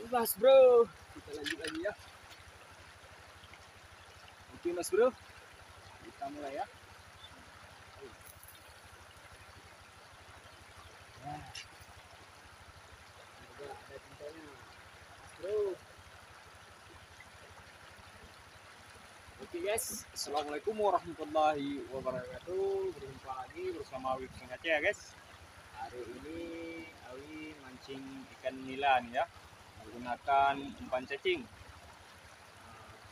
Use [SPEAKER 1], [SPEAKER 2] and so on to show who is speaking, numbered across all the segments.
[SPEAKER 1] Mas bro, kita lanjut lagi ya. Oke mas bro, kita mulai ya. Nah, semoga ada cintanya, mas bro. Oke guys, assalamualaikum warahmatullahi wabarakatuh. Berjumpa lagi bersama Awi Aceh ya guys. Hari ini Awi mancing ikan nila nih ya, menggunakan umpan cacing.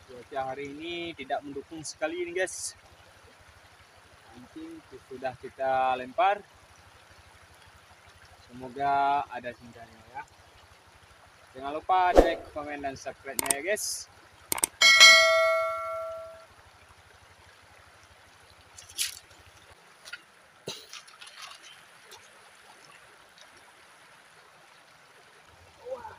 [SPEAKER 1] Cuaca hari ini tidak mendukung sekali ini guys. Mancing sudah kita lempar. Semoga ada cintanya ya. Jangan lupa like, komen, dan subscribe-nya ya guys. Wah,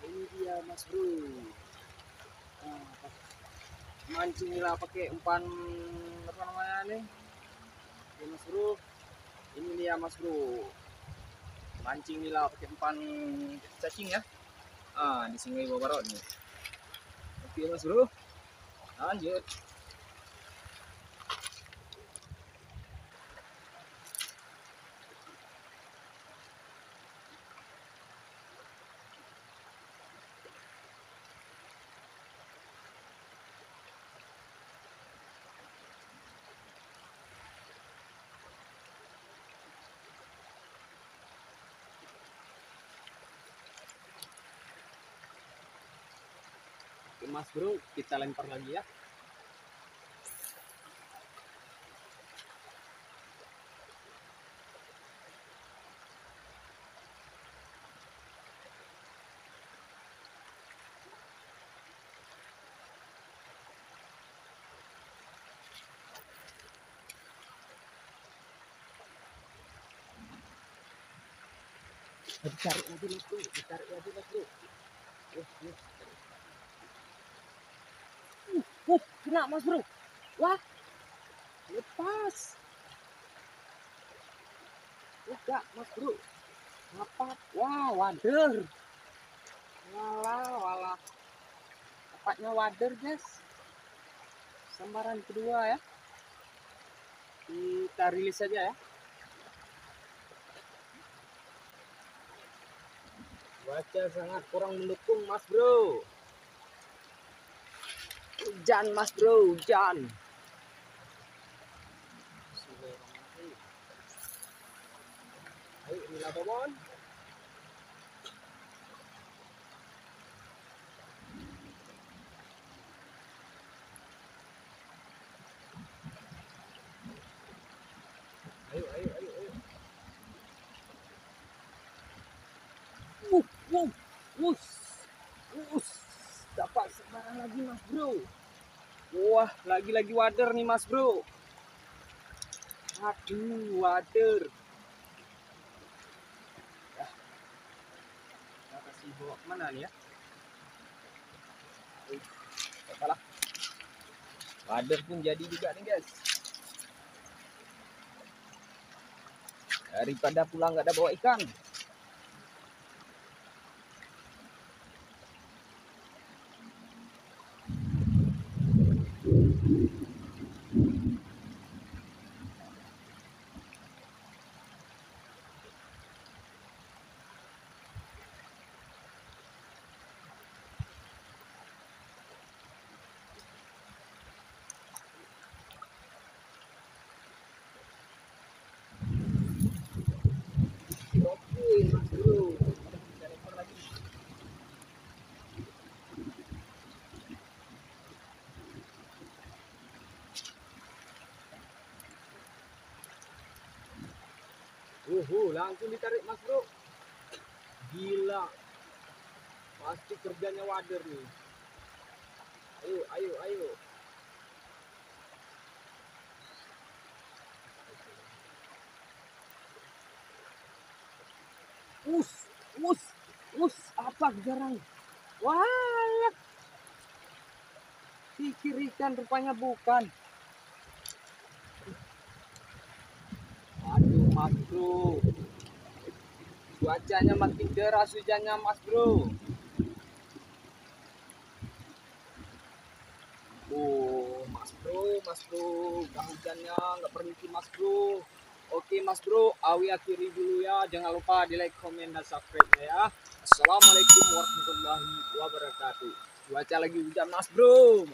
[SPEAKER 1] ini dia mas bro. Mancing nila pakai umpan apa namanya nih? Ya, mas bro. Ini dia mas bro. Mancing nila pakai umpan cacing ya. Di Sungai Babarot nih. Oke mas bro. Lanjut. Oke mas bro, kita lempar lagi ya. Ditarik lagi mas bro, ditarik lagi mas bro. Kena mas bro. Wah, lepas. Enggak mas bro. Apa? Wah, wader. Walah. Tepatnya wader guys. Sambaran kedua ya. Kita rilis saja ya. Cuaca sangat kurang mendukung mas bro. Hujan mas bro, hujan. Ayo inilah babon. Ayo. Dapat sembarang lagi mas bro. Wah, lagi-lagi wader nih mas bro. Aduh, wader. Ya, kita kasih bawa kemana nih ya? Apalah. Wader pun jadi juga nih guys. Daripada pulang nggak ada bawa ikan. Mas bro, kita lempar lagi. Langsung ditarik mas bro. Gila, pasti kerjanya wader nih. Ayo. Apa jarang? Wah, pikir ikan rupanya bukan. Aduh mas bro, Cuacanya makin deras hujannya mas bro. Mas bro, udah hujannya nggak berhenti mas bro. Oke mas bro, Awi akhiri dulu ya. Jangan lupa di like, komen, dan subscribe ya. Assalamualaikum warahmatullahi wabarakatuh. Cuaca lagi hujan mas bro.